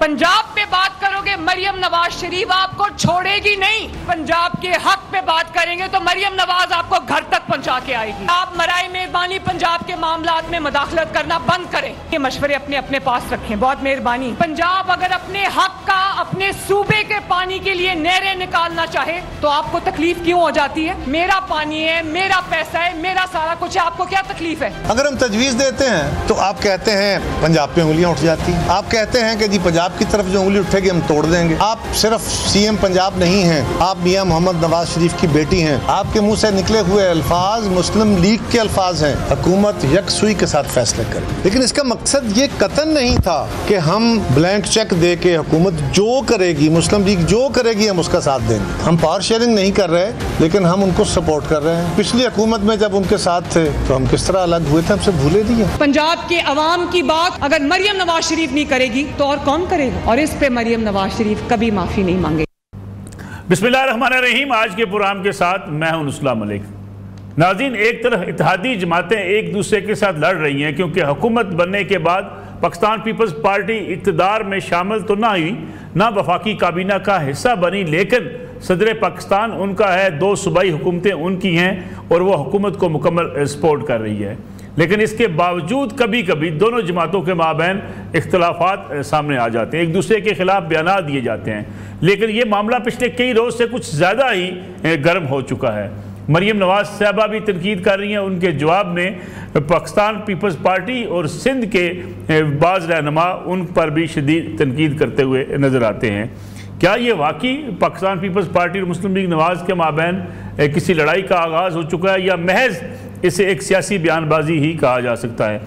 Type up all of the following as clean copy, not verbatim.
पंजाब पे बात करोगे, मरियम नवाज शरीफ आपको छोड़ेगी नहीं। पंजाब के हक पे बात करेंगे तो मरियम नवाज आपको घर तक पहुंचा के आएगी। आप मराई मेहरबानी पंजाब के मामलात में मुदाखलत करना बंद करें। ये मशवरे अपने अपने पास रखें, बहुत मेहरबानी। पंजाब अगर अपने हक का, अपने सूबे के पानी के लिए नहरें निकालना चाहे तो आपको तकलीफ क्यों हो जाती है? मेरा पानी है, मेरा पैसा है, मेरा सारा कुछ है, आपको क्या तकलीफ है? अगर हम तजवीज देते हैं तो आप कहते हैं पंजाब पे उंगलियां उठ जाती हैं। आप कहते हैं कि जी पंजाब की तरफ जो उंगली उठेगी हम तोड़ देंगे। आप सिर्फ सीएम पंजाब नहीं हैं, आप मियां मोहम्मद नवाज शरीफ की बेटी हैं। आपके मुंह से निकले हुए अल्फाज मुस्लिम लीग के अल्फाज हैं। हुकूमत यकसुई के साथ फैसले करे, लेकिन इसका मकसद ये कतन नहीं था कि हम ब्लैंक चेक दे के हुकूमत जो करेगी, मुस्लिम लीग जो करेगी हम उसका साथ देंगे। हम पावर शेयरिंग नहीं कर रहे, लेकिन हम उनको सपोर्ट कर रहे हैं। पिछली हुकूमत में जब उनके साथ थे तो हम किस तरह अलग हुए थे, हमसे भूले नहीं है। पंजाब के अवाम की बात अगर मरियम नवाज शरीफ नहीं करेगी तो और कौन करेगा? और इस पे मरियम नवाज शरीफ कभी माफी नहीं मांगे। बिस्मिल्लाहिर्रहमानिर्रहीम। आज के प्रोग्राम के साथ मैं हूं नुस्ला मलिक। नाज़रीन, एक तरफ इत्तेहादी जमातें एक दूसरे के साथ लड़ रही हैं क्योंकि हुकूमत बनने के बाद पाकिस्तान पीपल्स पार्टी इक़्तिदार में शामिल तो ना हुई, ना वफाकी काबीना का हिस्सा बनी, लेकिन सदर पाकिस्तान उनका है, 2 सूबाई हुकूमतें उनकी हैं और वो हुकूमत को मुकम्मल सपोर्ट कर रही है। लेकिन इसके बावजूद कभी कभी दोनों जमातों के माबैन इख्तलाफात सामने आ जाते हैं, एक दूसरे के खिलाफ बयान दिए जाते हैं। लेकिन ये मामला पिछले कई रोज़ से कुछ ज़्यादा ही गर्म हो चुका है। मरियम नवाज साहबा भी तनकीद कर रही हैं, उनके जवाब में पाकिस्तान पीपल्स पार्टी और सिंध के बाज़ रहनुमा उन पर भी शदीद तनकीद करते हुए नज़र आते हैं। क्या ये वाकई पाकिस्तान पीपल्स पार्टी और मुस्लिम लीग नवाज के माबैन किसी लड़ाई का आगाज़ हो चुका है, या महज इसे एक सियासी बयानबाजी ही कहा जा सकता है?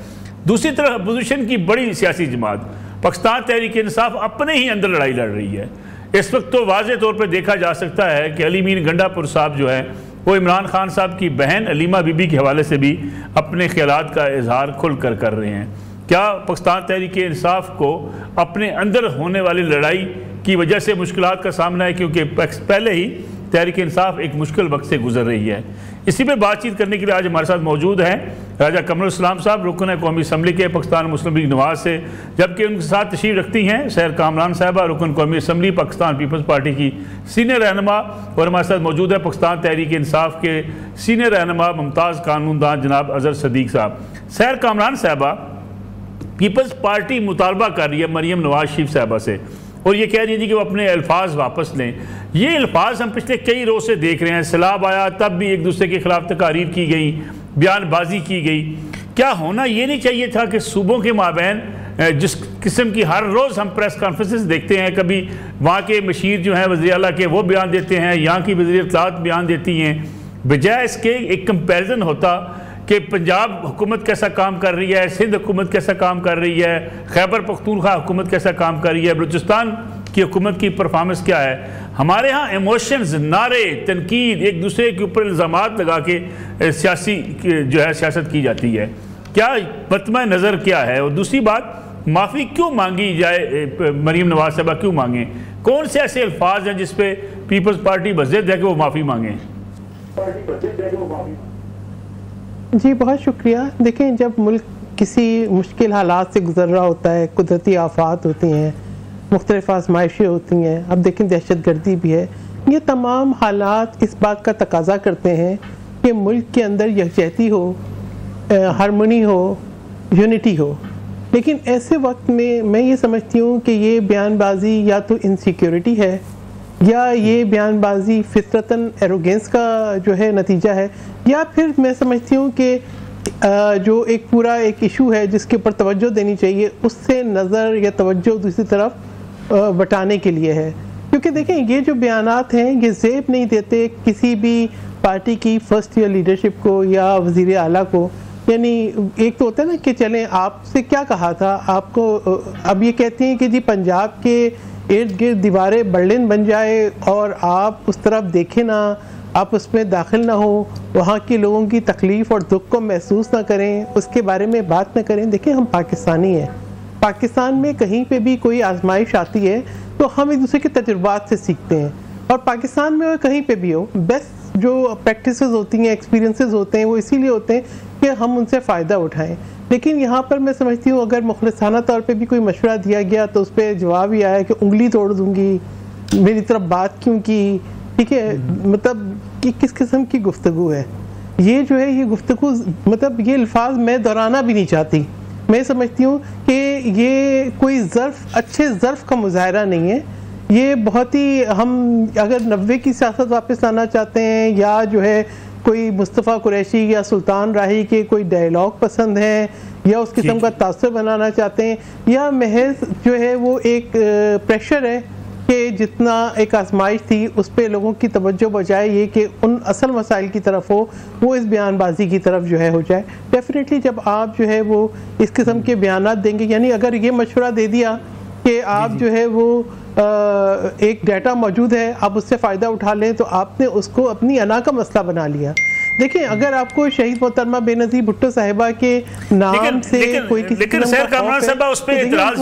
दूसरी तरफ अपोजिशन की बड़ी सियासी जमात पाकिस्तान तहरीक इंसाफ अपने ही अंदर लड़ाई लड़ रही है। इस वक्त तो वाज़े तौर पर देखा जा सकता है कि अली मीन गंडापुर साहब जो है वो इमरान खान साहब की बहन अलीमा बीबी के हवाले से भी अपने ख्यालात का इजहार खुल कर रहे हैं। क्या पाकिस्तान तहरीक इंसाफ को अपने अंदर होने वाली लड़ाई की वजह से मुश्किलात का सामना है, क्योंकि पहले ही तहरीक इंसाफ एक मुश्किल वक्त से गुजर रही है? इसी पे बातचीत करने के लिए आज हमारे साथ मौजूद हैं राजा कमरुल इस्लाम साहब, रुकन कौमी असम्बली के पाकिस्तान मुस्लिम लीग नवाज से, जबकि उनके साथ तशरीफ रखती हैं सैर कामरान साहबा, रुकन कौमी असम्बली पाकिस्तान पीपल्स पार्टी की सीनियर रहनुमा, और हमारे साथ मौजूद है पाकिस्तान तहरीक इंसाफ के सीनियर रहनुमा मुमताज़ कानूनदान जनाब अजहर सदीक साहब। सैर कामरान साहबा, पीपल्स पार्टी मुतालबा कर रही है मरियम नवाज शरीफ साहबा से और ये कह रही है कि वो अपने अल्फाज वापस लें। ये अल्फाज हम पिछले कई रोज़ से देख रहे हैं, सैलाब आया तब भी एक दूसरे के खिलाफ तकारीर की गई, बयानबाजी की गई। क्या होना ये नहीं चाहिए था कि सूबों के माबैन जिस किस्म की हर रोज़ हम प्रेस कॉन्फ्रेंसेस देखते हैं, कभी वहाँ के मशीर जो हैं वज़ीर आला के वो बयान देते हैं, यहाँ की वज़ीर इत्तलात बयान देती हैं, बजाय इसके एक कंपेरिजन होता कि पंजाब हुकूमत कैसा काम कर रही है, सिंध हुकूमत कैसा काम कर रही है, खैबर पख्तूनख्वा हुकूमत कैसा काम कर रही है, बलूचिस्तान की हुकूमत की परफॉर्मेंस क्या है। हमारे यहाँ इमोशंस, नारे, तनकीद, एक दूसरे के ऊपर इल्ज़ामात लगा के सियासी जो है सियासत की जाती है। क्या मतमा नज़र क्या है? और दूसरी बात, माफ़ी क्यों मांगी जाए? मरीम नवाज साहबा क्यों मांगें? कौन से ऐसे अल्फाज हैं जिस पे पीपल्स पार्टी बज़िद है कि वो माफ़ी मांगें? जी बहुत शुक्रिया। देखें, जब मुल्क किसी मुश्किल हालात से गुजर रहा होता है, कुदरती आफात होती हैं, मुख्तलिफ आजमाइशें होती हैं, अब देखें दहशत गर्दी भी है, ये तमाम हालात इस बात का तकाजा करते हैं कि मुल्क के अंदर यकजहती हो, हारमोनी हो, यूनिटी हो। लेकिन ऐसे वक्त में मैं ये समझती हूँ कि ये बयानबाजी या तो इनसिक्योरिटी है या ये बयानबाजी फितरतन एरोगेंस का जो है नतीजा है, या फिर मैं समझती हूँ कि जो एक पूरा एक इशू है जिसके ऊपर तवज्जो देनी चाहिए, उससे नज़र या तवज्जो दूसरी तरफ बटाने के लिए है। क्योंकि देखें, ये जो बयानात हैं ये ज़ेब नहीं देते किसी भी पार्टी की फर्स्ट ईयर लीडरशिप को या वज़ीर आला को। यानी एक तो होता है ना कि चलें आपसे क्या कहा था आपको, अब ये कहते हैं कि जी पंजाब के इर्द गिर्द दीवारें बर्लिन बन जाए और आप उस तरफ देखें ना, आप उसमें दाखिल ना हो, वहाँ के लोगों की तकलीफ़ और दुख को महसूस ना करें, उसके बारे में बात ना करें। देखें, हम पाकिस्तानी हैं, पाकिस्तान में कहीं पे भी कोई आजमाइश आती है तो हम एक दूसरे के तजुर्बात से सीखते हैं, और पाकिस्तान में कहीं पे भी हो बेस्ट जो प्रैक्टिसेस होती हैं, एक्सपीरियंसेस होते हैं, वो इसीलिए होते हैं कि हम उनसे फ़ायदा उठाएं। लेकिन यहाँ पर मैं समझती हूँ अगर मुखलिसाना तौर पे भी कोई मशवरा दिया गया तो उस पर जवाब ही आया कि उंगली तोड़ दूँगी, मेरी तरफ बात क्यों की, ठीक है, मतलब कि किस किस्म की गुफ्तगू है ये, जो है ये गुफ्तगू, मतलब ये अल्फाज मैं दोहराना भी नहीं चाहती। मैं समझती हूँ कि ये कोई अच्छे ज़र्फ़ का मुजाहरा नहीं है। ये बहुत ही, हम अगर 90 की सियासत वापस लाना चाहते हैं या जो है कोई मुस्तफ़ा कुरैशी या सुल्तान राही के कोई डायलॉग पसंद है या उस किस्म का तासुर बनाना चाहते हैं, या महज जो है वो एक प्रेशर है कि जितना एक आजमाइश थी उस पर लोगों की तवज्जो बजाए ये कि उन असल मसाइल की तरफ हो, वो इस बयानबाजी की तरफ जो है हो जाए। डेफिनेटली जब आप जो है वो इस किस्म के बयानात देंगे, यानी अगर ये मशवरा दे दिया कि आप जो है वो एक डाटा मौजूद है, आप उससे फ़ायदा उठा लें, तो आपने उसको अपनी अना का मसला बना लिया। देखिए अगर आपको शहीद मोहतरमा बेनज़ीर भुट्टो साहिबा के नाम से कोई लेकिन सैर कामरान साहब उस पे इतराज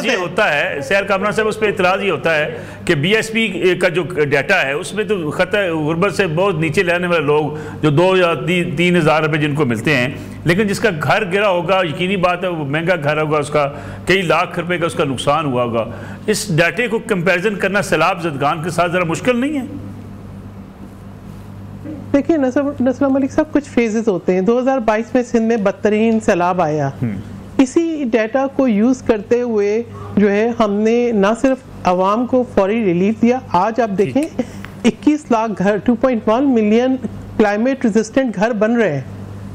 ये होता है, सैर कामरान साहब उस पे इतराज ये होता है कि बीएसपी का जो डाटा है उसमें तो खतरा गुर्बत से बहुत नीचे रहने वाले लोग जो 2 या 3 हज़ार रुपये जिनको मिलते हैं, लेकिन जिसका घर गिरा होगा, यकीनी बात है वो महंगा घर होगा, उसका कई लाख रुपए का उसका नुकसान हुआ होगा, इस डाटे को कंपैरिजन करना सैलाब ज़दगान के साथ ज़रा मुश्किल नहीं है? देखिए नसरुल्लाह मलिक साहब, कुछ फेजेस होते हैं। 2022 में सिंध में बदतरीन सैलाब आया, इसी डाटा को यूज़ करते हुए जो है हमने ना सिर्फ आवाम को फौरी रिलीफ दिया, आज आप देखें 21 लाख घर, 2.1 मिलियन क्लाइमेट रेजिस्टेंट घर बन रहे हैं,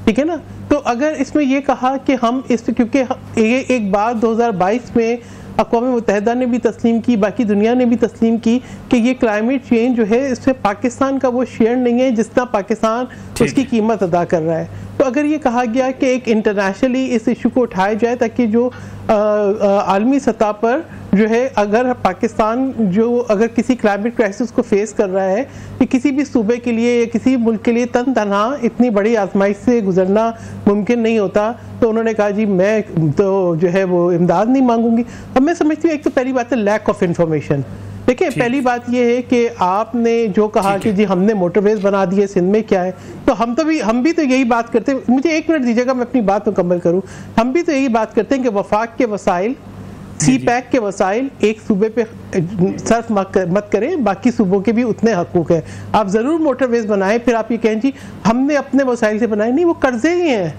ठीक है ना। तो अगर इसमें ये कहा कि हम इस, क्योंकि ये एक बात 2022 में अक़वाम मुत्तहिदा ने भी तस्लीम की, बाकी दुनिया ने भी तस्लीम की कि ये क्लाइमेट चेंज जो है इसमें पाकिस्तान का वो शेयर नहीं है जितना पाकिस्तान उसकी कीमत अदा कर रहा है। तो अगर ये कहा गया कि एक इंटरनेशनली इस इशू को उठाया जाए ताकि जो आलमी सतह पर जो है अगर पाकिस्तान जो अगर किसी क्लाइमेट क्राइसिस को फेस कर रहा है कि किसी भी सूबे के लिए या किसी मुल्क के लिए तनहा इतनी बड़ी आजमाइश से गुजरना मुमकिन नहीं होता, तो उन्होंने कहा जी मैं तो जो है वो इमदाद नहीं मांगूंगी। अब मैं समझती हूँ एक तो पहली बात है लैक ऑफ इंफॉर्मेशन। देखिए पहली बात ये है कि आपने जो कहा कि जी हमने मोटरवेज बना दिए, सिंध में क्या है, तो हम भी तो यही बात करते हैं। मुझे 1 मिनट दीजिएगा मैं अपनी बात मुकम्मल करूं। हम भी तो यही बात करते हैं कि वफाक के वसाइल, सी पैक के वसाइल एक सूबे पे सर्फ मत करें, बाकी सूबों के भी उतने हकूक हैं। आप ज़रूर मोटरवेज बनाएं, फिर आप ये कहें जी हमने अपने वसाइल से बनाए, नहीं, वो कर्जे ही हैं,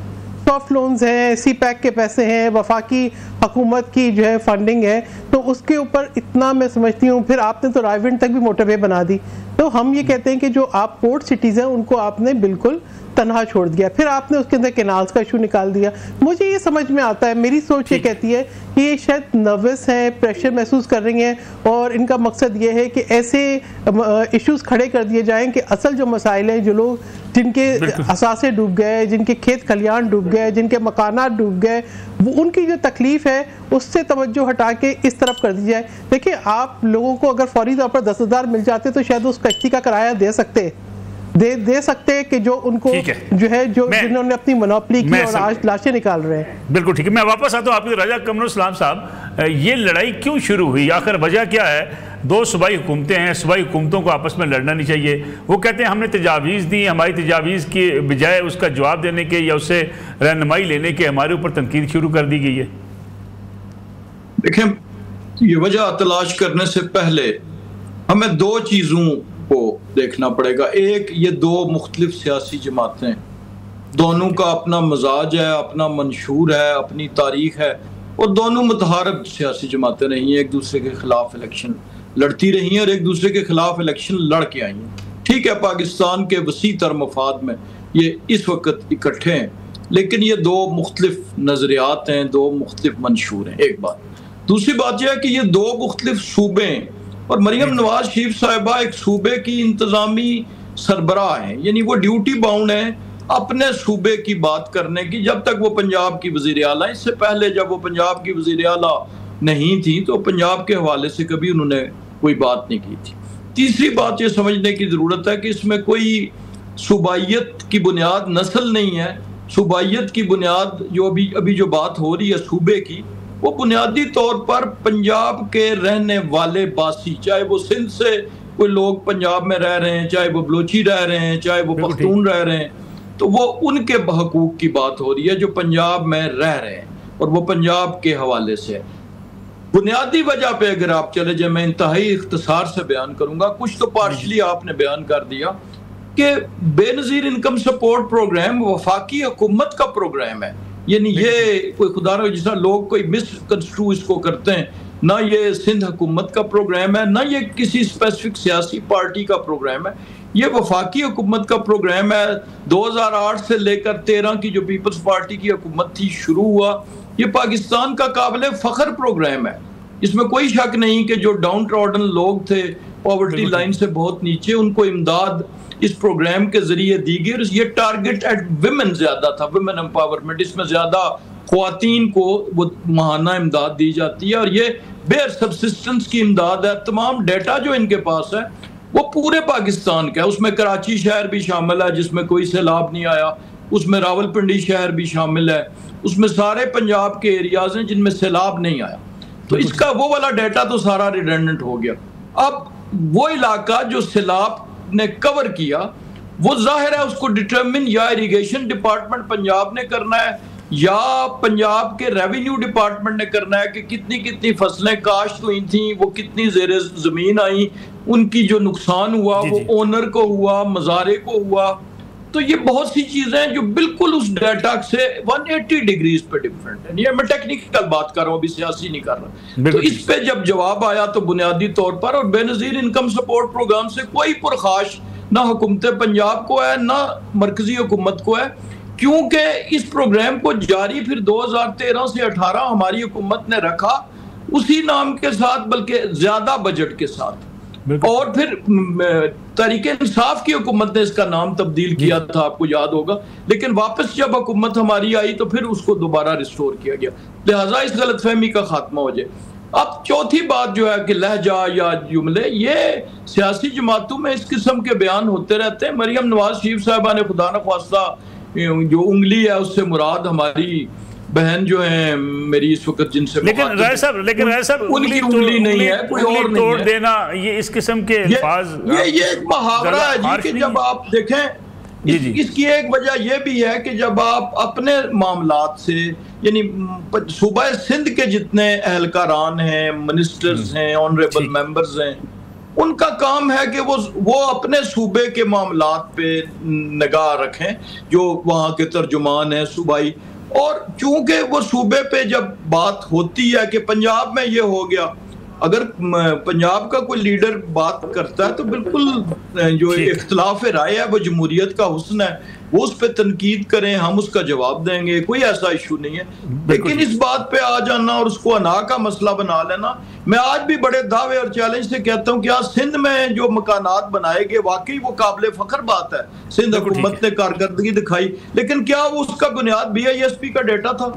सॉफ्ट लोन्स हैं, सी पैक के पैसे हैं, वफाकी हुकूमत की जो है फंडिंग है, तो उसके ऊपर इतना मैं समझती हूँ। फिर आपने तो रायविंड तक भी मोटरवे बना दी, तो हम ये कहते हैं कि जो आप पोर्ट सिटीज़ हैं उनको आपने बिल्कुल तनहा छोड़ दिया, फिर आपने उसके अंदर कैनाल्स का इशू निकाल दिया। मुझे ये समझ में आता है, मेरी सोच ये कहती है कि ये शायद नर्वस हैं, प्रेशर महसूस कर रही हैं और इनका मकसद ये है कि ऐसे इश्यूज खड़े कर दिए जाएं कि असल जो मसाइल हैं, जो लोग जिनके असासे डूब गए, जिनके खेत खलियान डूब गए, जिनके मकानात डूब गए, वो उनकी जो तकलीफ है उससे तवज्जो हटा के इस तरफ कर दी जाए। देखिए आप लोगों को अगर फौरी तौर पर 10,000 मिल जाते तो शायद उस कश्ती का किराया दे सकते कि जो उनको जो है जो जिन्होंने अपनी मोनोपोली की और आज लाशें निकाल रहे हैं। बिल्कुल ठीक है, मैं वापस आता हूँ आपके राजा कमरुल इस्लाम साहब, ये लड़ाई क्यों शुरू हुई, आखिर वजह क्या है? 2 सूबाई हुकूमतें हैं, सूबाई हुकूमतों को आपस में लड़ना नहीं चाहिए। वो कहते हैं हमने तजावीज़ दी, हमारी तजावीज़ के बजाय उसका जवाब देने के या उससे रहनुमाई लेने के हमारे ऊपर तनकीद शुरू कर दी गई है। देखें, ये वजह तलाश करने से पहले हमें 2 चीज़ों को देखना पड़ेगा। एक, ये 2 मुख्तलिफ सियासी जमातें, दोनों का अपना मजाज है, अपना मंशूर है, अपनी तारीख है, और दोनों मुतहारब सियासी जमातें रही हैं, एक दूसरे के खिलाफ इलेक्शन लड़ती रही हैं और एक दूसरे के खिलाफ इलेक्शन लड़ के आई हैं। ठीक है, पाकिस्तान के वसी तर मफाद में ये इस वक्त इकट्ठे हैं, लेकिन ये 2 मुख्तलिफ नज़रियात हैं, 2 मुख्तलिफ मंशूर हैं, एक बात। दूसरी बात यह है कि ये 2 मुख्तलिफ सूबे हैं और मरियम नवाज शरीफ साहिबा एक सूबे की इंतज़ामी सरबराह हैं, यानी वो ड्यूटी बाउंड हैं अपने सूबे की बात करने की, जब तक वो पंजाब की वज़ीर आला। इससे पहले जब वो पंजाब की वज़ीर आला नहीं थी तो पंजाब के हवाले से कभी उन्होंने कोई बात नहीं की थी। तीसरी बात ये समझने की ज़रूरत है कि इसमें कोई सूबाइयत की बुनियाद नस्ल नहीं है। सूबाइयत की बुनियाद जो अभी जो बात हो रही है सूबे की, वो बुनियादी तौर पर पंजाब के रहने वाले बासी, चाहे वो सिंध से कोई लोग पंजाब में रह रहे हैं, चाहे वो बलोची रह रहे हैं, चाहे वो पख्तून रह रहे हैं, तो वो उनके हकूक की बात हो रही है जो पंजाब में रह रहे हैं, और वो पंजाब के हवाले से। बुनियादी वजह पे अगर आप चले जाए, मैं इंतहाई इख्तिसार से बयान करूंगा, कुछ तो पार्शली आपने बयान कर दिया कि बेनज़ीर इनकम सपोर्ट प्रोग्राम वफाकी हुकूमत का प्रोग्राम है, यानी ये कोई खुदा ना जिस लोग कोई मिसकंस्ट्रू इसको करते हैं, ना ये सिंध हुकूमत का प्रोग्राम है, ना ये किसी स्पेसिफिक सियासी पार्टी का प्रोग्राम है, ये वफाकी हुकूमत का प्रोग्राम है। 2008 से लेकर 13 की जो पीपल्स पार्टी की हुकूमत थी शुरू हुआ, ये पाकिस्तान का काबिल फ़ख्र प्रोग्राम है। इसमें कोई शक नहीं कि जो डाउन ट्रॉडन लोग थे, पॉवर्टी लाइन से बहुत नीचे, उनको इमदाद इस प्रोग्राम के जरिए दी गई। और ये टारगेट एट विमेन ज्यादा था, विमेन एम्पावरमेंट, इसमें ज्यादा ख्वातीन को वो माहाना इमदाद दी जाती है, और ये बेयर सब्सिस्टेंस की इमदाद है। तमाम डेटा जो इनके पास है वो पूरे पाकिस्तान का है, उसमें कराची शहर भी शामिल है जिसमें कोई सैलाब नहीं आया, उसमें रावलपिंडी शहर भी शामिल है, उसमें सारे पंजाब के एरियाज हैं जिनमें सैलाब नहीं आया। तो इसका वो वाला डेटा तो सारा रिडेंडेंट हो गया। अब वो इलाका जो सैलाब ने कवर किया, वो जाहिर है उसको डिटरमिन या इरिगेशन डिपार्टमेंट पंजाब ने करना है या पंजाब के रेवेन्यू डिपार्टमेंट ने करना है कि कितनी कितनी फसलें काश्त हुई थी, वो कितनी ज़ेरे ज़मीन आई, उनकी जो नुकसान हुआ वो ओनर को हुआ, मज़ारे को हुआ। तो ये बहुत सी चीजें हैं जो बिल्कुल उस डाटा से 180 डिग्रीज पे डिफरेंट है। ये मैं टेक्निकल बात कर रहा हूँ, अभी सियासी नहीं कर रहा। तो इस पे जब जवाब आया तो बुनियादी तौर पर, और बेनज़ीर इनकम सपोर्ट प्रोग्राम से कोई पुरखाश ना हुकूमत पंजाब को है ना मरकजी हुकूमत को है, क्योंकि इस प्रोग्राम को जारी फिर 2013 से 18 हमारी हुकूमत ने रखा उसी नाम के साथ, बल्कि ज्यादा बजट के साथ। और फिर तहरीक इंसाफ की हुकूमत ने इसका नाम तब्दील किया था, आपको याद होगा, लेकिन वापस जब हुकूमत हमारी आई तो फिर उसको दोबारा रिस्टोर किया गया, लिहाजा इस गलतफहमी का खात्मा हो जाए। अब चौथी बात जो है कि लहजा या जुमले, ये सियासी जमातों में इस किस्म के बयान होते रहते हैं। मरियम नवाज शरीफ साहबा ने खुदा न ख्वास्ता जो उंगली है उससे मुराद हमारी बहन जो है मेरी इस वक्त जिनसे, लेकिन राय साहब उनकी उंगली नहीं है, कोई और नहीं तोड़ है। देना, ये इस किस्म के अल्फाज, ये एक मुहावरा है जी कि जब आप देखें इसकी एक वजह यह भी है कि जब आप अपने मामलात से, यानी सूबा सिंध के जितने एहलकारान हैं, मिनिस्टर्स हैं, ऑनरेबल मेंबर्स हैं, उनका काम है कि वो अपने सूबे के मामलात पे निगाह रखें, जो वहाँ के तर्जुमान हैं सूबाई। और चूंकि वो सूबे पे जब बात होती है कि पंजाब में ये हो गया, अगर पंजाब का कोई लीडर बात करता है तो बिल्कुल जो इख्तिलाफ राय है वो जमहूरियत का हुस्न है, वो उस पर तनकीद करें, हम उसका जवाब देंगे, कोई ऐसा इशू नहीं है। लेकिन इस बात पे आ जाना और उसको अना का मसला बना लेना, मैं आज भी बड़े दावे और चैलेंज से कहता हूँ कि आज सिंध में जो मकानात बनाए गए वाकई वो काबिल फख्र बात है, सिंध हुकूमत ने कारकर्दगी दिखाई, लेकिन क्या वो उसका बुनियाद BISP का डेटा था?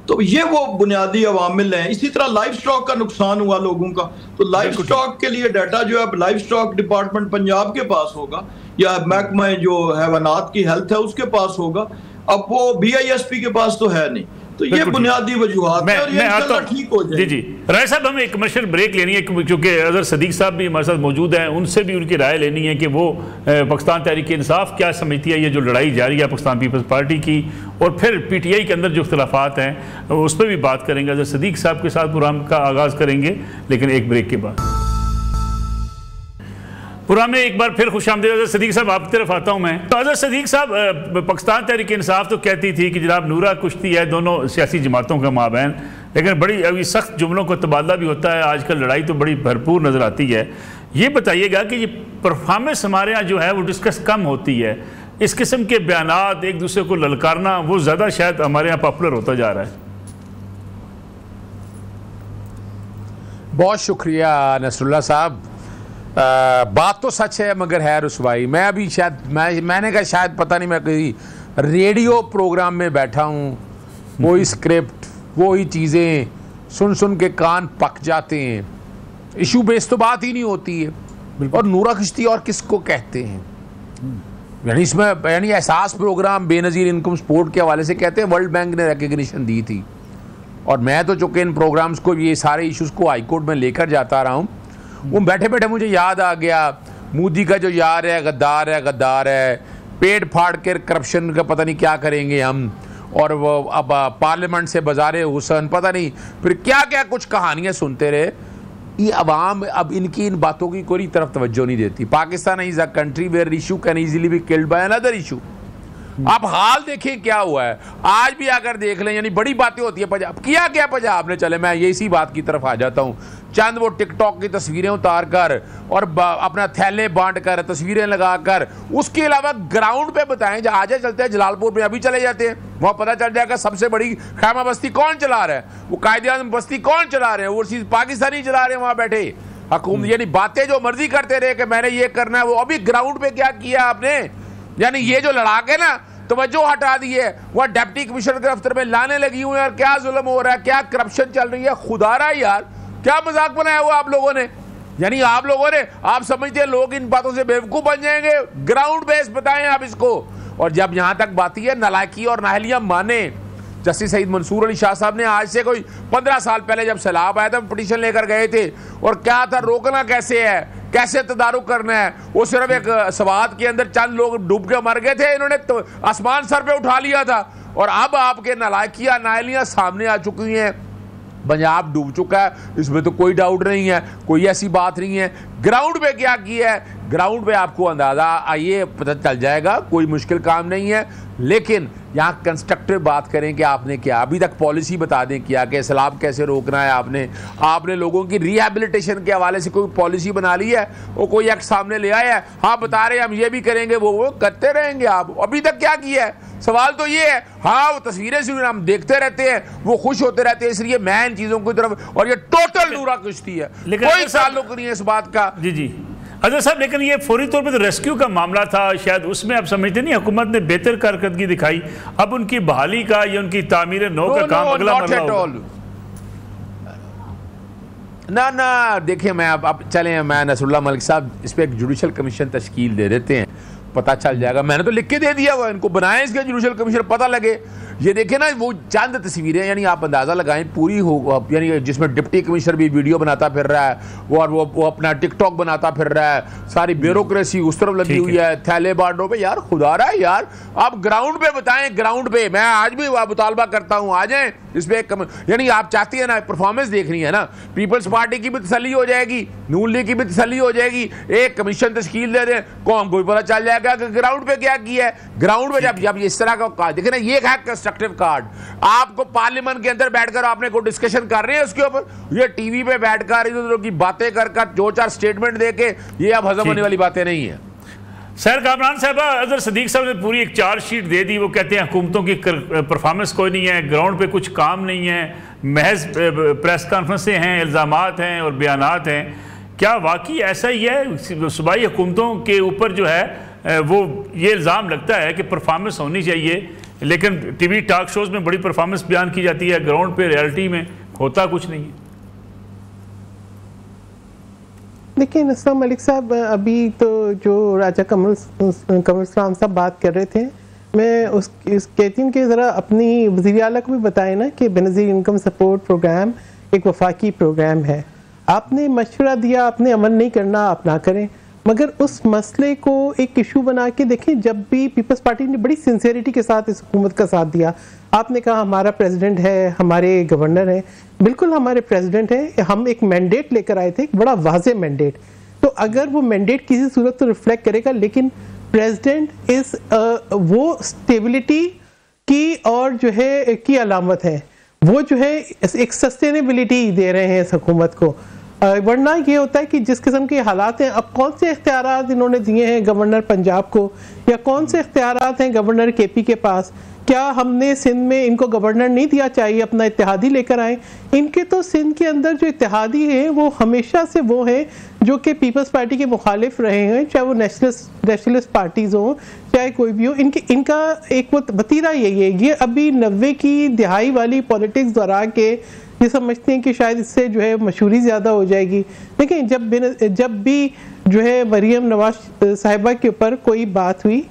तो ये वो बुनियादी अवामिल हैं। इसी तरह लाइफ स्टॉक का नुकसान हुआ लोगों का, तो लाइफ स्टॉक के लिए डाटा जो है लाइफ स्टॉक डिपार्टमेंट पंजाब के पास होगा या महकमा जो हैवानात की हेल्थ है उसके पास होगा, अब वो BISP के पास तो है नहीं। तो ये बुनियादी वजूहात है और ये इंशाल्लाह ठीक हो जाएगी। जी राय साहब, हमें एक कमर्शियल ब्रेक लेनी है क्योंकि अजहर सदीक साहब भी हमारे साथ मौजूद हैं, उनसे भी उनकी राय लेनी है कि वो पाकिस्तान तहरीक इंसाफ क्या समझती है, ये जो लड़ाई जारी है पाकिस्तान पीपल्स पार्टी की, और फिर PTI के अंदर जो इख्तलाफात हैं उस पर भी बात करेंगे। अजहर सदीक साहब के साथ प्रोग्राम का आगाज़ करेंगे, लेकिन एक ब्रेक के बाद। प्रोग्राम में एक बार फिर खुशामदीद। अजहर सदीक साहब आपकी तरफ आता हूँ मैं। तो अजहर सदीक साहब, पाकिस्तान तहरीक इंसाफ तो कहती थी कि जनाब नूरा कुश्ती है दोनों सियासी जमातों का माबैन, लेकिन बड़ी अभी सख्त जुमलों का तबादला भी होता है, आजकल लड़ाई तो बड़ी भरपूर नज़र आती है। ये बताइएगा कि ये परफॉर्मेंस हमारे यहाँ जो है वो डिस्कस कम होती है, इस किस्म के बयानात एक दूसरे को ललकारना वो ज़्यादा शायद हमारे यहाँ पॉपुलर होता जा रहा है। बहुत शुक्रिया नसरुल्लाह साहब, बात तो सच है मगर है रुसवाई। मैं अभी शायद मैंने कहा शायद पता नहीं, मैं कहीं रेडियो प्रोग्राम में बैठा हूँ, वही स्क्रिप्ट वही चीज़ें सुन सुन के कान पक जाते हैं, इशू बेस तो बात ही नहीं होती है। और नूरा कुश्ती और किसको कहते हैं, यानी इसमें यानी एहसास प्रोग्राम बेनज़ीर इनकम सपोर्ट के हवाले से कहते हैं वर्ल्ड बैंक ने रिकग्निशन दी थी, और मैं तो चूँकि इन प्रोग्राम्स को ये सारे इशूज़ को हाई कोर्ट में लेकर जाता रहा हूँ, वो बैठे बैठे मुझे याद आ गया मोदी का जो यार है गद्दार है, पेट फाड़ कर करप्शन का पता नहीं क्या करेंगे हम, और वो अब पार्लियामेंट से बाज़ारे हुसन, पता नहीं फिर क्या क्या कुछ कहानियाँ सुनते रहे। ये अवाम अब इनकी इन बातों की कोई तरफ तवज्जो नहीं देती। Pakistan is a country where issue can easily be killed by another issue. आप हाल देखें क्या हुआ है, आज भी अगर देख लें, यानी बड़ी बातें होती है पंजाब, किया क्या पंजाब ने, चले मैं ये इसी बात की तरफ आ जाता हूँ। चंद वो टिकटॉक की तस्वीरें उतार कर और अपना थैले बांट कर तस्वीरें लगा कर, उसके अलावा ग्राउंड पे बताएं, आज चलते हैं जलालपुर में, अभी चले जाते हैं, वहाँ पता चल जाएगा सबसे बड़ी खैमा बस्ती कौन चला रहा है, वो कायदे-ए-आज़म बस्ती कौन चला रहे हैं, वो चीज़ पाकिस्तानी चला रहे हैं वहाँ बैठे हुकूमत। यानी बातें जो मर्जी करते रहे कि मैंने ये करना है, वो अभी ग्राउंड पे क्या किया आपने। यानी ये जो लड़ाके ना तवज्जो हटा दी है, वह डिप्टी कमिश्नर के दफ्तर में लाने लगी हुई है, और क्या जुल्म हो रहा है, क्या करप्शन चल रही है, खुदारा यार क्या मजाक बनाया हुआ आप लोगों ने। यानी आप लोगों ने, आप समझते हैं लोग इन बातों से बेवकूफ बन जाएंगे, ग्राउंड बेस बताएं आप इसको। और जब यहां तक बात है नालायकी और नाहलियां माने, जस्टिस सईद मंसूर अली शाह साहब ने आज से कोई 15 साल पहले जब सैलाब आया था पिटीशन लेकर गए थे, और क्या था, रोकना कैसे है, कैसे तदारुक करना है, वो सिर्फ एक सवाद के अंदर चंद लोग डूब के मर गए थे, इन्होंने तो आसमान सर पे उठा लिया था। और अब आपके नालायकियां नाहलियां सामने आ चुकी हैं, पंजाब डूब चुका है, इसमें तो कोई डाउट नहीं है, कोई ऐसी बात नहीं है। ग्राउंड पे क्या किया है, ग्राउंड पे आपको अंदाजा आइए पता चल जाएगा, कोई मुश्किल काम नहीं है। लेकिन यहाँ कंस्ट्रक्टिव बात करें कि आपने क्या अभी तक पॉलिसी बता दें क्या, कि सैलाब कैसे रोकना है, आपने लोगों की रिहेबिलिटेशन के हवाले से कोई पॉलिसी बना ली है, वो कोई एक्ट सामने ले आया है, हाँ बता रहे हैं हम ये भी करेंगे, वो करते रहेंगे आप। अभी तक क्या किया है, सवाल तो ये है। हाँ वो तस्वीरें से हम देखते रहते हैं, वो खुश होते रहते हैं, इसलिए मैं इन चीज़ों की तरफ, और ये टोटल नूरा कुश्ती है, कोई ताल्लुक नहीं है इस बात का। जी जी अजहर साहब, लेकिन ये फौरी तौर पर तो रेस्क्यू का मामला था, शायद उसमें आप समझते नहीं हुकूमत ने बेहतर कारकर्दगी दिखाई, अब उनकी बहाली का या उनकी तामीर नौ का काम अगला मरला होगा। ना देखिए, मैं अब चलें, मैं नसरुल्लाह मलिक साहब इस पर एक जुडिशल कमीशन तश्कील दे देते हैं, पता चल जाएगा। मैंने तो लिख के दे दिया हुआ, इनको बनाए इसके जुडिशल कमीशन, पता लगे। ये देखे ना वो चंद तस्वीरें, यानी आप अंदाज़ा लगाएं पूरी हो, यानी जिसमें डिप्टी कमिश्नर भी वीडियो बनाता फिर रहा है, और वो अपना टिकटॉक बनाता फिर रहा है, सारी ब्यूरोक्रेसी उस तरफ लगी हुई है, थैले बांटो पे। यार खुदा रहा है यार, आप ग्राउंड पे बताएं, ग्राउंड पे। मैं आज भी मुतालबा करता हूँ, आ जाएं इस पर। यानी आप चाहती है ना परफॉर्मेंस देखनी है ना, पीपल्स पार्टी की भी तसल्ली हो जाएगी, नून लीग की भी तसल्ली हो जाएगी, एक कमीशन तश्कील दे दें, कौन कोई पता चल जाएगा कि ग्राउंड पे क्या किया है। ग्राउंड पे जब इस तरह का देखे ना, ये है कंस्ट्रक्टिव कार्ड, आपको पार्लियामेंट के अंदर बैठकर आपने कोई डिस्कशन कर रहे हैं उसके ऊपर, ये टीवी पे बैठकर इधर उधर की बातें कर 2-4 स्टेटमेंट देके, ये अब हजम होने वाली बातें नहीं है। सर कामरान साहब, अजहर सदीक साहब ने पूरी एक चार्जशीट दे दी, वो कहते हैं हुकूमतों की परफॉर्मेंस कोई नहीं है, ग्राउंड पे कुछ काम नहीं है, महज प्रेस कॉन्फ्रेंसें हैं, इल्ज़ामात हैं और बयानात हैं। क्या वाकई ऐसा ही है? सूबाई हुकूमतों के ऊपर जो है वो ये इल्ज़ाम लगता है कि परफॉर्मेंस होनी चाहिए, लेकिन टीवी टॉक शोज़ में बड़ी परफॉर्मेंस बयान की जाती है, ग्राउंड पे रियलिटी में होता कुछ नहीं है। देखिए नसरुल्लाह मलिक साहब, अभी तो जो राजा कमल इस्लाम साहब बात कर रहे थे, मैं उस कहती हूँ कि ज़रा अपनी वज़ीर आला को भी बताएं ना कि बेनज़ीर इनकम सपोर्ट प्रोग्राम एक वफाकी प्रोग्राम है। आपने मशवरा दिया, आपने अमल नहीं करना, आप ना करें, मगर उस मसले को एक इशू बना के देखें। जब भी पीपल्स पार्टी ने बड़ी सिंसेरिटी के साथ इस हुकूमत का साथ दिया, आपने कहा हमारा प्रेसिडेंट है, हमारे गवर्नर हैं, बिल्कुल हमारे प्रेसिडेंट हैं, हम एक मैंडेट लेकर आए थे, एक बड़ा वाज़े मैंडेट। तो अगर वो मैंडेट किसी सूरत तो रिफ्लेक्ट करेगा, लेकिन प्रेसिडेंट इस वो स्टेबिलिटी की और जो है की अलामत है, वो जो है एक सस्टेनेबिलिटी दे रहे हैं इस हुकूमत को। वरना ये होता है कि जिस किस्म के हालात हैं, अब कौन से इख्तियारात इन्होंने दिए हैं गवर्नर पंजाब को, या कौन से इख्तियारात हैं गवर्नर केपी के पास, क्या हमने सिंध में इनको गवर्नर नहीं दिया चाहिए, अपना इत्तेहादी लेकर आए? इनके तो सिंध के अंदर जो इत्तेहादी हैं वो हमेशा से वो हैं जो कि पीपल्स पार्टी के मुखालिफ रहे हैं, चाहे वो नेशनलिस्ट पार्टीज़ हों, चाहे कोई भी हो। इनका एक वो वतीरा यही है। ये अभी 90 की दिहाई वाली पॉलिटिक्स दोहरा के ये समझते हैं कि शायद इससे जो है मशहूरी ज़्यादा हो जाएगी। लेकिन जब भी जो है मरियम नवाज साहिबा के ऊपर कोई बात हुई,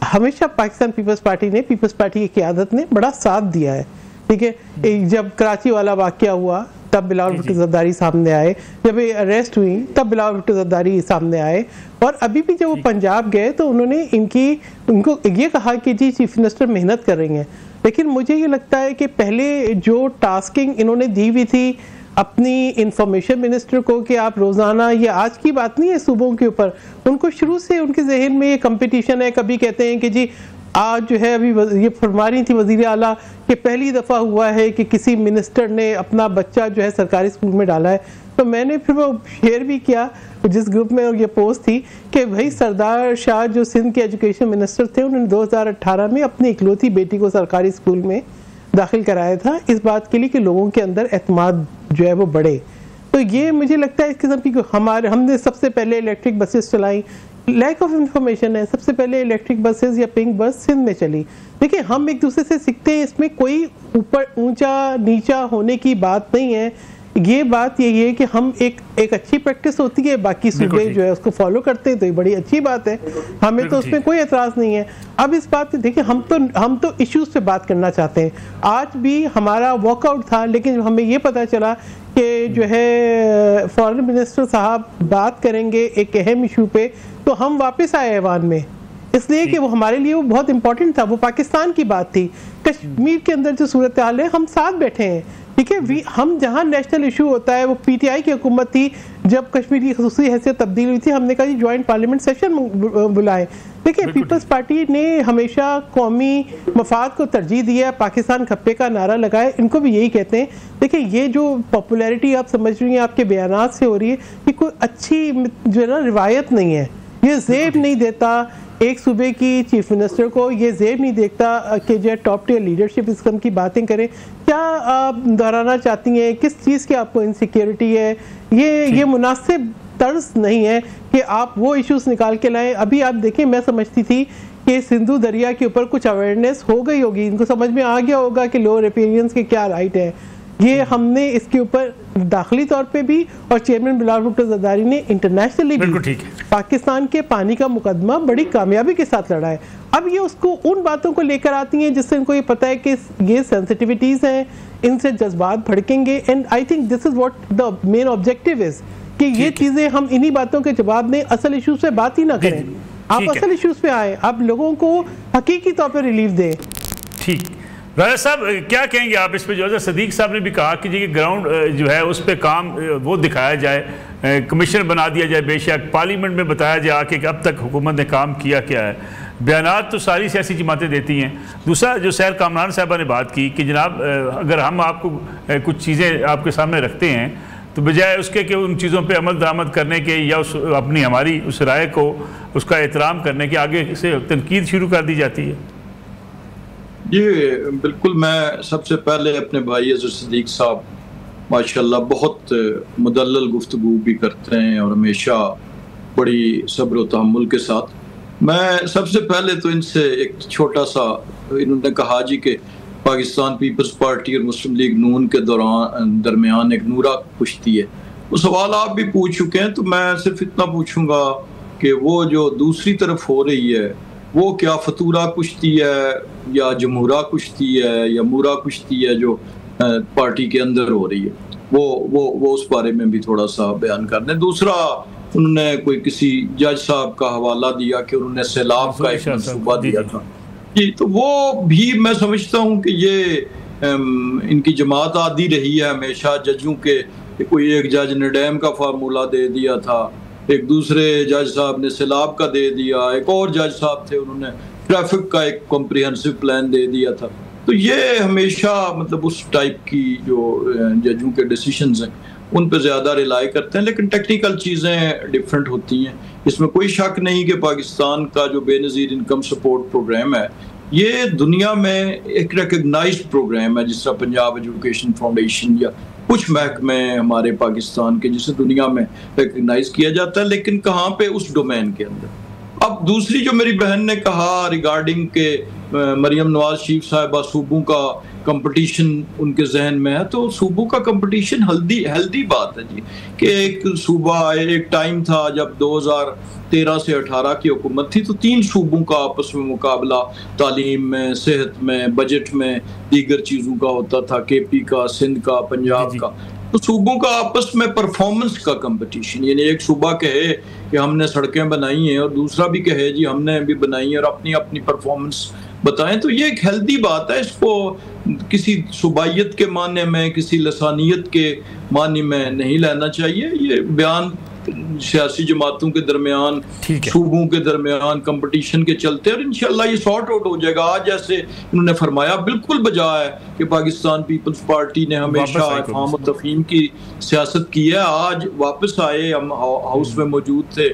हमेशा पाकिस्तान पीपल्स पार्टी ने, पीपल्स पार्टी की क़यादत ने बड़ा साथ दिया है। ठीक है, जब कराची वाला वाक़या हुआ तब बिलावल भुट्टो जरदारी सामने आए, जब ये अरेस्ट हुई तब बिलावल भुट्टो जरदारी सामने आए, और अभी भी जब वो पंजाब गए तो उन्होंने उनको ये कहा कि जी चीफ मिनिस्टर मेहनत कर रही हैं। लेकिन मुझे ये लगता है कि पहले जो टास्किंग इन्होंने दी हुई थी अपनी इंफॉर्मेशन मिनिस्टर को कि आप रोज़ाना, ये आज की बात नहीं है सूबों के ऊपर, उनको शुरू से उनके जहन में ये कंपटीशन है। कभी कहते हैं कि जी आज जो है, अभी ये फरमा रही थी वज़ीर आला कि पहली दफ़ा हुआ है कि किसी मिनिस्टर ने अपना बच्चा जो है सरकारी स्कूल में डाला है। तो मैंने फिर वो शेयर भी किया जिस ग्रुप में ये पोस्ट थी कि भाई सरदार शाह जो सिंध के एजुकेशन मिनिस्टर थे, उन्होंने 2018 में अपनी इकलौती बेटी को सरकारी स्कूल में दाखिल कराया था, इस बात के लिए कि लोगों के अंदर एतमाद जो है वो बढ़े। तो ये मुझे लगता है इस किस्म की हमने सबसे पहले इलेक्ट्रिक बसेस चलाई, लैक ऑफ इंफॉर्मेशन है, सबसे पहले इलेक्ट्रिक बसेस या पिंक बस सिंध में चली। देखिए हम एक दूसरे से सीखते हैं, इसमें कोई ऊपर ऊंचा नीचा होने की बात नहीं है। ये बात यही है कि हम एक अच्छी प्रैक्टिस होती है, बाकी सूबे जो है उसको फॉलो करते हैं, तो ये बड़ी अच्छी बात है, हमें तो उसमें कोई एतराज़ नहीं है। अब इस बात पे देखिए हम तो इश्यूज़ पे बात करना चाहते हैं। आज भी हमारा वॉकआउट था, लेकिन हमें ये पता चला कि जो है फॉरेन मिनिस्टर साहब बात करेंगे एक अहम इशू पे, तो हम वापस आए ऐवान में, इसलिए कि वो हमारे लिए वो बहुत इंपॉर्टेंट था, वो पाकिस्तान की बात थी। कश्मीर के अंदर जो सूरत हाल है, हम साथ बैठे हैं, ठीक है। हम जहाँ नेशनल इशू होता है, वो पीटीआई की हुकूमत थी जब कश्मीर की खसूसी हैसियत तब्दील हुई थी, हमने कहा जी ज्वाइंट पार्लियामेंट सेशन बुलाएं। देखिए पीपल्स पार्टी ने हमेशा कौमी मफाद को तरजीह दिया है, पाकिस्तान खप्पे का नारा लगाए, इनको भी यही कहते हैं। देखिए ये जो पॉपुलैरिटी आप समझ रही हैं आपके बयानात से हो रही है, ये कोई अच्छी जो है ना रिवायत नहीं है, ये ज़ेब नहीं देता एक सूबे की चीफ मिनिस्टर को, ये ज़ेब नहीं देखता कि जो टॉप टियर लीडरशिप इस किस्म की बातें करें। क्या आप दोहराना चाहती हैं, किस चीज़ की आपको इनसिक्योरिटी है? ये मुनासिब तर्ज नहीं है कि आप वो इश्यूज़ निकाल के लाएं। अभी आप देखें, मैं समझती थी कि सिंधु दरिया के ऊपर कुछ अवेयरनेस हो गई होगी, इनको समझ में आ गया होगा कि लोअर रिपेरियंस के क्या राइट है। ये हमने इसके ऊपर दाखिली तौर पे भी, और चेयरमैन बिलावल भुट्टो जरदारी ने इंटरनेशनली भी पाकिस्तान के पानी का मुकदमा बड़ी कामयाबी के साथ लड़ा है। अब ये उसको उन बातों को लेकर आती हैं जिससे इनको ये पता है कि ये सेंसिटिविटीज़ हैं, इनसे जज्बात भड़केंगे, and I think this is what the main objective is कि ये चीज़ें हम इन्हीं बातों के जवाब में असल इशूज़ पे बात ही ना करें। आप असल इशूज़ पे आए, आप लोगों को हकीकी तौर पर रिलीफ दें। ठीक, राजा साहब क्या कहेंगे आप इस पे? जो है सदीक साहब ने भी कहा कि जी ग्राउंड जो है उस पर काम वो दिखाया जाए, कमीशन बना दिया जाए, बेशक पार्लियामेंट में बताया जाए कि अब तक हुकूमत ने काम किया क्या है। बयानात तो सारी सियासी जमातें देती हैं। दूसरा जो सैर कामरान साहबा ने बात की कि जनाब अगर हम आपको कुछ चीज़ें आपके सामने रखते हैं तो बजाय उसके कि उन चीज़ों पे अमल दरामद करने के या अपनी हमारी उस राय को उसका एहतराम करने के आगे से तनकीद शुरू कर दी जाती है। जी बिल्कुल, मैं सबसे पहले अपने भाई अज़र सदीक साहब माशाल्लाह बहुत मुदल्लल गुफ्तगू भी करते हैं और हमेशा बड़ी सब्र व तहम्मुल के साथ। मैं सबसे पहले तो इनसे एक छोटा सा, इन्होंने कहा जी कि पाकिस्तान पीपल्स पार्टी और मुस्लिम लीग नून के दरमियान एक नूरा कुश्ती है। वो सवाल आप भी पूछ चुके हैं, तो मैं सिर्फ इतना पूछूंगा कि वो जो दूसरी तरफ हो रही है वो क्या फतूरा कुश्ती है या जमहूरा कुश्ती है या मूरा कुश्ती है जो पार्टी के अंदर हो रही है, वो उस बारे में भी थोड़ा सा बयान कर दें। दूसरा, उन्होंने कोई किसी जज साहब का हवाला दिया कि उन्होंने सैलाब का एक मंसूबा दिया था जी, तो वो भी मैं समझता हूँ कि ये इनकी जमात आदी रही है हमेशा जजों के। कोई एक जज ने डैम का फार्मूला दे दिया था, एक दूसरे जज साहब ने सैलाब का दे दिया, एक और जज साहब थे उन्होंने ट्रैफिक का एक कॉम्प्रिहेंसिव प्लान दे दिया था। तो ये हमेशा मतलब उस टाइप की जो जजों के डिसीजंस हैं उन पे ज़्यादा रिलाई करते हैं, लेकिन टेक्निकल चीज़ें डिफरेंट होती हैं। इसमें कोई शक नहीं कि पाकिस्तान का जो बेनज़ीर इनकम सपोर्ट प्रोग्राम है ये दुनिया में एक रिकग्नाइज्ड प्रोग्राम है, जिस तरह पंजाब एजुकेशन फाउंडेशन या कुछ महकमे हमारे पाकिस्तान के जिसे दुनिया में रिकग्नाइज किया जाता है, लेकिन कहाँ पे उस डोमेन के अंदर। अब दूसरी जो मेरी बहन ने कहा रिगार्डिंग के मरियम नवाज शरीफ साहिबा सूबों का कंपटीशन उनके जहन में है, तो सूबों का कंपटीशन हेल्दी बात है जी कि एक सूबा एक टाइम था जब 2013 से 18 की हुकूमत थी तो 3 सूबों का आपस में मुकाबला तालीम में, सेहत में, बजट में, दीगर चीज़ों का होता था, केपी का, सिंध का, पंजाब का। तो सूबों का आपस में परफॉर्मेंस का कंपटीशन, यानी एक सूबा कहे कि हमने सड़कें बनाई हैं और दूसरा भी कहे जी हमने भी बनाई है और अपनी अपनी परफॉर्मेंस बताएं, तो ये एक हेल्दी बात है। इसको किसी सूबाइयत के माने में, किसी लसानियत के माने में नहीं लेना चाहिए। ये बयान सियासी जमातों के दरमियान, सूबों के दरमियान कंपटीशन के चलते, और इंशाल्लाह ये सॉर्ट आउट हो जाएगा। आज जैसे इन्होंने फरमाया बिल्कुल बजा है कि पाकिस्तान पीपल्स पार्टी ने हमेशा इफ़हाम और तफ़हीम की सियासत की है। आज वापस आए, हम हाउस में मौजूद थे,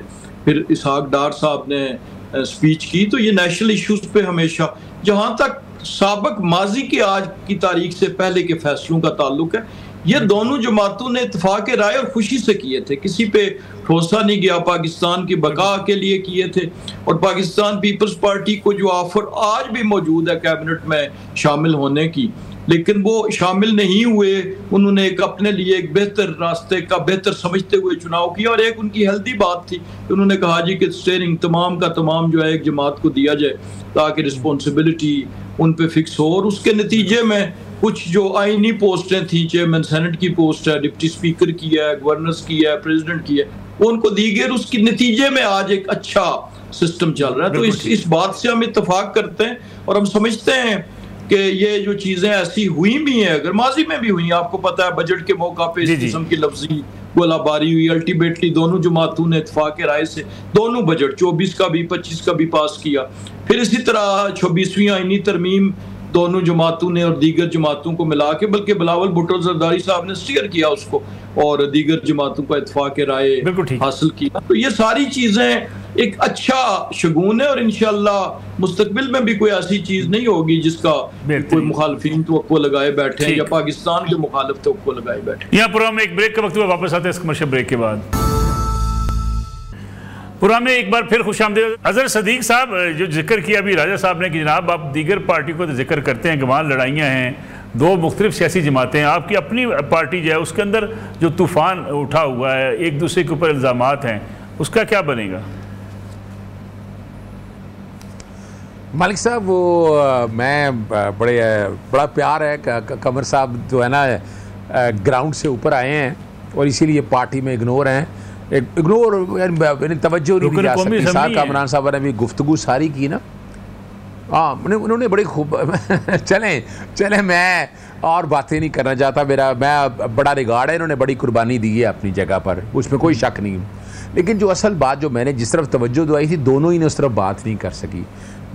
फिर इसहाक डार साहब ने स्पीच की, तो ये नेशनल इश्यूज पे हमेशा, जहाँ तक साबिक माजी की आज की तारीख से पहले के फैसलों का ताल्लुक है, ये दोनों जमातों ने इत्तेफाक राय और खुशी से किए थे, किसी पे ठोसा नहीं गया, पाकिस्तान की बका के लिए किए थे। और पाकिस्तान पीपल्स पार्टी को जो ऑफर आज भी मौजूद है कैबिनेट में शामिल होने की, लेकिन वो शामिल नहीं हुए। उन्होंने एक अपने लिए एक बेहतर रास्ते का बेहतर समझते हुए चुनाव किया, और एक उनकी हेल्दी बात थी, उन्होंने कहा जी कि स्टेयरिंग तमाम का तमाम जो है एक जमात को दिया जाए ताकि रिस्पॉन्सिबिलिटी उन पे फिक्स हो। और उसके नतीजे में कुछ जो आईनी पोस्टें थी, चेयरमैन सेनेट की पोस्ट है, डिप्टी स्पीकर की है, गवर्नर्स की है, प्रेसिडेंट की है, वो उनको दी गई। उसके नतीजे में आज एक अच्छा सिस्टम चल रहा है। तो इस बात से हम इत्तेफाक करते हैं और हम समझते हैं कि ये जो चीजें ऐसी हुई भी हैं, अगर माजी में भी हुई, आपको पता है बजट के मौका पे इस किस्म की लफ्जी गोलाबारी हुई, अल्टीमेटली दोनों जमातों ने इत्तेफाक राय से दोनों बजट 24 का भी 25 का भी पास किया। फिर इसी तरह 26वीं आईनी तरमीम दोनों जमातों ने और दीगर जमातों को मिला के, बल्कि बिलावल भुट्टो जरदारी साहब ने स्टीयर किया उसको, और दीगर जमातों का इत्तेफाक राय हासिल किया। तो ये सारी चीजें एक अच्छा शगुन है, और इंशाअल्लाह मुस्तकबिल में भी कोई ऐसी चीज नहीं होगी जिसका कोई मुखालफिन तो लगाए बैठे हैं या पाकिस्तान के मुखालिफ तो लगाए बैठे। यहाँ प्रोग्राम में एक ब्रेक का वक्त हुआ, वापस आते हैं इस कमर्शियल ब्रेक के बाद। प्रोग्राम में एक बार फिर खुशामदीद। अजहर सदीक साहब, जो जिक्र किया अभी राजा साहब ने कि जनाब आप दीगर पार्टी को तो जिक्र करते हैं कि वहाँ लड़ाइयाँ हैं, दो मुख्तलिफ सियासी जमातें हैं, आपकी अपनी पार्टी जो है उसके अंदर जो तूफ़ान उठा हुआ है, एक दूसरे के ऊपर इल्ज़ामात हैं, उसका क्या बनेगा? मालिक साहब, वो मैं बड़ा प्यार है, कमर साहब जो है ना ग्राउंड से ऊपर आए हैं और इसीलिए पार्टी में इग्नोर हैं, इग्नोर यानी तवज्जो नहीं दी जा सकती। साहब कामरान साहब ने भी गुफ्तगू सारी की ना, हाँ उन्होंने बड़ी खूब चलें मैं और बातें नहीं करना चाहता, मैं बड़ा रिगार्ड है, इन्होंने बड़ी कुर्बानी दी है अपनी जगह पर, उसमें कोई शक नहीं। लेकिन जो असल बात जो मैंने जिस तरफ तवज्जो दवाई थी, दोनों ही ने उस तरफ बात नहीं कर सकी।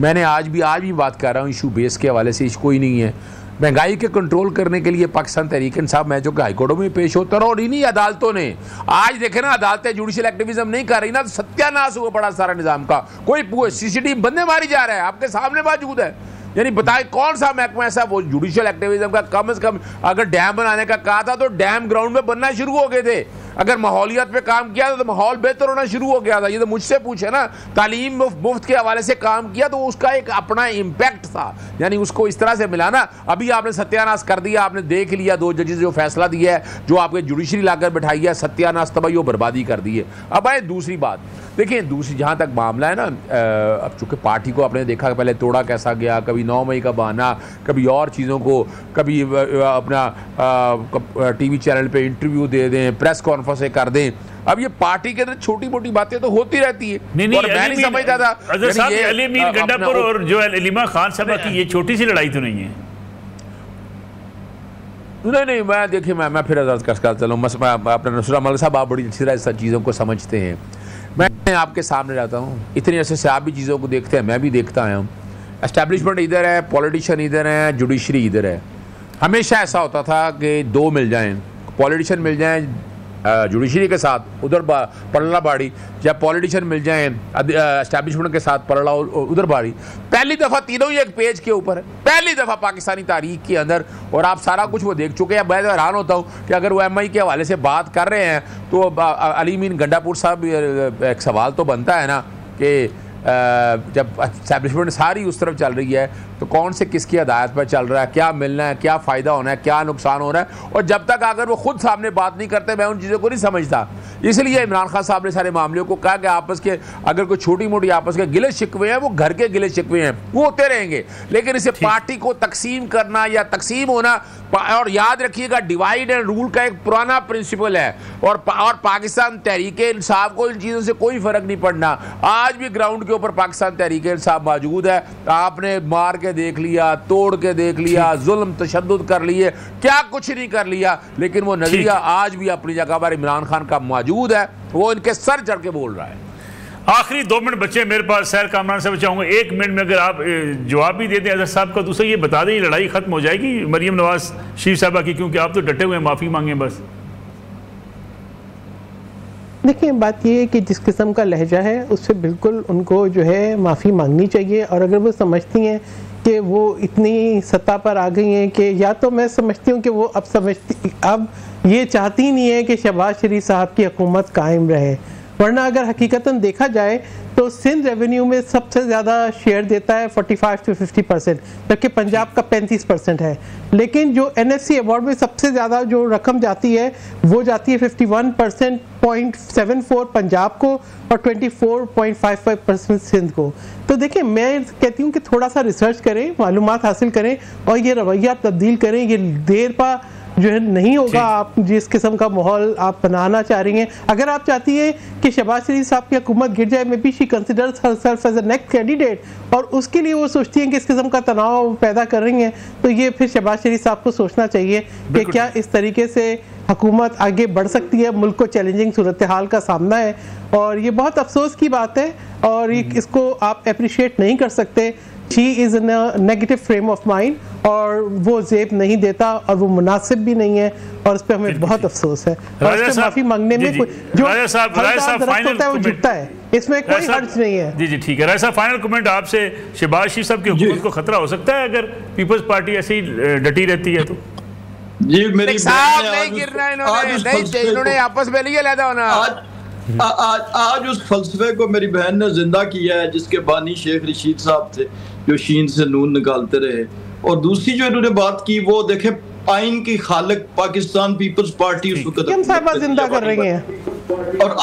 मैंने आज भी बात कर रहा हूँ इशू बेस के हवाले से, इशू कोई नहीं है। महंगाई के कंट्रोल करने के लिए पाकिस्तान तहरीक इंसाफ मैं जो हाई कोर्टों में पेश होता रहा, और इन्हीं अदालतों ने आज देखे ना, अदालतें जुडिशल एक्टिविज्म नहीं कर रही ना, तो सत्यानाश हुआ बड़ा सारा निजाम का। कोई सीसीटीवी बंदे मारी जा रहा है, आपके सामने मौजूद है। यानी बताए कौन सा महकमा ऐसा वो जुडिशल एक्टिविज्म का, कम से कम अगर डैम बनाने का कहा था तो डैम ग्राउंड में बनना शुरू हो गए थे। अगर माहौलियत पे काम किया था तो माहौल बेहतर होना शुरू हो गया था। ये तो मुझसे पूछे ना, तालीम मुफ्त के हवाले से काम किया तो उसका एक अपना इम्पैक्ट था, यानी उसको इस तरह से मिलाना। अभी आपने सत्यानाश कर दिया, आपने देख लिया 2 जजेस जो फैसला दिया है, जो आपके जुडिशरी लाकर बैठाई है, सत्यानाश तबाही और बर्बादी कर दी है। अब आए दूसरी बात, देखिए दूसरी जहाँ तक मामला है ना, अब चूँकि पार्टी को आपने देखा पहले तोड़ा कैसा गया, कभी 9 मई का बहाना, कभी और चीज़ों को, कभी अपना टीवी चैनल पे इंटरव्यू दे दें, प्रेस कॉन्फ्रेंस कर दें। अब ये पार्टी के अंदर छोटी मोटी बातें तो होती रहती है। और मैं नहीं समझता था अली मीर गंडापुर और जो अलीमा खान साहब की ये छोटी सी लड़ाई तो नहीं है। नहीं, मैं देखिए मैं फिर अर्ज कर चलूँ, अपने नुसरत मलिक साहब, आप बड़ी अच्छी तरह सब चीज़ों को समझते हैं। मैं आपके सामने रहता हूँ, इतने अरसे से आप भी चीज़ों को देखते हैं, मैं भी देखता आया हूँ। एस्टैब्लिशमेंट इधर है, पॉलिटिशियन इधर है, जुडिशरी इधर है। हमेशा ऐसा होता था कि 2 मिल जाएं, पॉलिटिशियन मिल जाएं जुडिशरी के साथ उधर पलड़ा बाड़ी, या पॉलिटिशियन मिल जाएं एस्टैब्लिशमेंट के साथ पलड़ा उधर बाड़ी। पहली दफ़ा तीनों ही एक पेज के ऊपर है, पहली दफ़ा पाकिस्तानी तारीख के अंदर, और आप सारा कुछ वो देख चुके हैं। मैं तो हैरान होता हूँ कि अगर वो MI के हवाले से बात कर रहे हैं तो अली मीन गंडापुर साहब, एक सवाल तो बनता है ना कि जब एस्टैब्लिशमेंट सारी उस तरफ चल रही है तो कौन से किसकी हदायत पर चल रहा है, क्या मिलना है, क्या फ़ायदा होना है, क्या नुकसान हो रहा है। और जब तक अगर वो खुद सामने बात नहीं करते मैं उन चीज़ों को नहीं समझता। इसलिए इमरान खान साहब ने सारे मामलों को कहा कि आपस के अगर कोई छोटी मोटी आपस के गिले शिकवे हैं वो घर के गिले शिकवे हैं, वो होते रहेंगे, लेकिन इसे पार्टी को तकसीम करना या तकसीम होना। और याद रखिएगा डिवाइड एंड रूल का एक पुराना प्रिंसिपल है और पाकिस्तान तहरीक इंसाफ को इन चीज़ों से कोई फ़र्क नहीं पड़ना। आज भी ग्राउंड के ऊपर पाकिस्तान तहरीक इंसाफ मौजूद है। आपने मार के देख लिया, तोड़ के देख लिया, जुल्म तशद्दुद कर लिए, क्या कुछ नहीं कर लिया, लेकिन वो नजरिया आज भी अपनी जगह पर इमरान खान का मौजूद है। वो इनके सर चढ़ के बोल रहा है। आखिरी 2 मिनट बच्चे मेरे पास, सैर कामरान से बचाऊंगा 1 मिनट में अगर आप जवाब भी दे दें अजहर साहब का। दूसरा ये बता दें लड़ाई खत्म हो जाएगी मरियम नवाज शरीफ साहबा की, क्योंकि आप तो डटे हुए हैं, माफ़ी मांगे बस। देखिए बात ये है कि जिस किस्म का लहजा है उससे बिल्कुल उनको जो है माफ़ी मांगनी चाहिए। और अगर वो समझती हैं कि वो इतनी सत्ता पर आ गई हैं कि या तो मैं समझती हूँ कि वो अब ये चाहती नहीं है कि शहबाज शरीफ साहब की हुकूमत कायम रहे, वरना अगर हकीकतन देखा जाए तो सिंध रेवेन्यू में सबसे ज़्यादा शेयर देता है 45 से 50%, जबकि पंजाब का 35% है। लेकिन जो NFC अवार्ड में सबसे ज़्यादा जो रकम जाती है वो जाती है 51.74 पंजाब को और 24.55% सिंध को। तो देखिए मैं कहती हूँ कि थोड़ा सा रिसर्च करें, मालूमात हासिल करें और ये रवैया तब्दील करें। ये देर पा जो है नहीं होगा। आप जिस किस्म का माहौल आप बनाना चाह रही हैं, अगर आप चाहती हैं कि शहबाज शरीफ साहब की हुकूमत गिर जाए, maybe she considers herself as a next candidate, और उसके लिए वो सोचती हैं कि इस किस्म का तनाव पैदा कर रही हैं, तो ये फिर शहबाज शरीफ साहब को सोचना चाहिए कि क्या इस तरीके से हुकूमत आगे बढ़ सकती है। मुल्क को चैलेंजिंग सूरत हाल का सामना है और ये बहुत अफसोस की बात है और इसको आप अप्रिशिएट नहीं कर सकते। She is in a negative frame of mind और वो जेब नहीं देता और वो मुनासिब भी नहीं है और उस पर हमें बहुत अफसोस है। और इस पे माफी मांगने में जो होता है वो झुकता है, इसमें कोई हर्ज नहीं है। जी जी ठीक है। राय साहब फाइनल कमेंट आपसे, शहबाज शरीफ साहब की हुकूमत को खतरा हो सकता है अगर पीपल्स पार्टी ऐसे ही डटी रहती है तो? जी मेरी नहीं गिरना इन्होंने आपस में नहीं लैदा होना। आज उस फलसफे को मेरी बहन ने जिंदा किया है जिसके बानी शेख रशीद साहब थे, जो शीन से नून निकालते रहे। और दूसरी जो इन्होंने बात की वो देखे आइन की खालिक पाकिस्तान पीपल्स पार्टी उस वक्त जिंदा कर रही है। और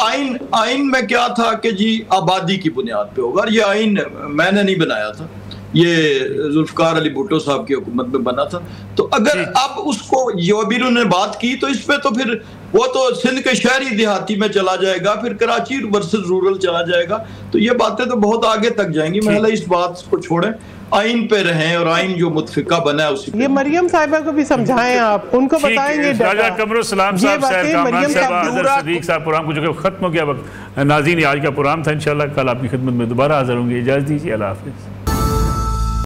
आइन में क्या था कि जी आबादी की बुनियाद पे होगा। और ये आइन मैंने नहीं बनाया था, ये जुल्फकार अली भुट्टो साहब की हुकूमत में बना था। तो अगर अब उसको जो भी उन्होंने बात की तो इस पे तो फिर वो तो सिंध के शहरी देहाती में चला जाएगा, फिर कराची वर्सेस रूरल चला जाएगा। तो ये बातें तो बहुत आगे तक जाएंगी। मैं इस बात को छोड़ें, आइन पे रहें और आइन जो मुतफिका बना है उसी पे। ये मरियम साहिबा को भी समझाएं, आप उनको बताएंगे। राजा कमरुस्सलाम साहब, सैर कामरान साहब, सदीक साहब, प्रोग्राम को जो खत्म हो गया वक्त। नाज़रीन आज का प्रोग्राम था, इंशाल्लाह कल आपकी खिदमत में दोबारा हाजिर होंगे। इजाज़त दीजिए, अल्लाह हाफ़िज़।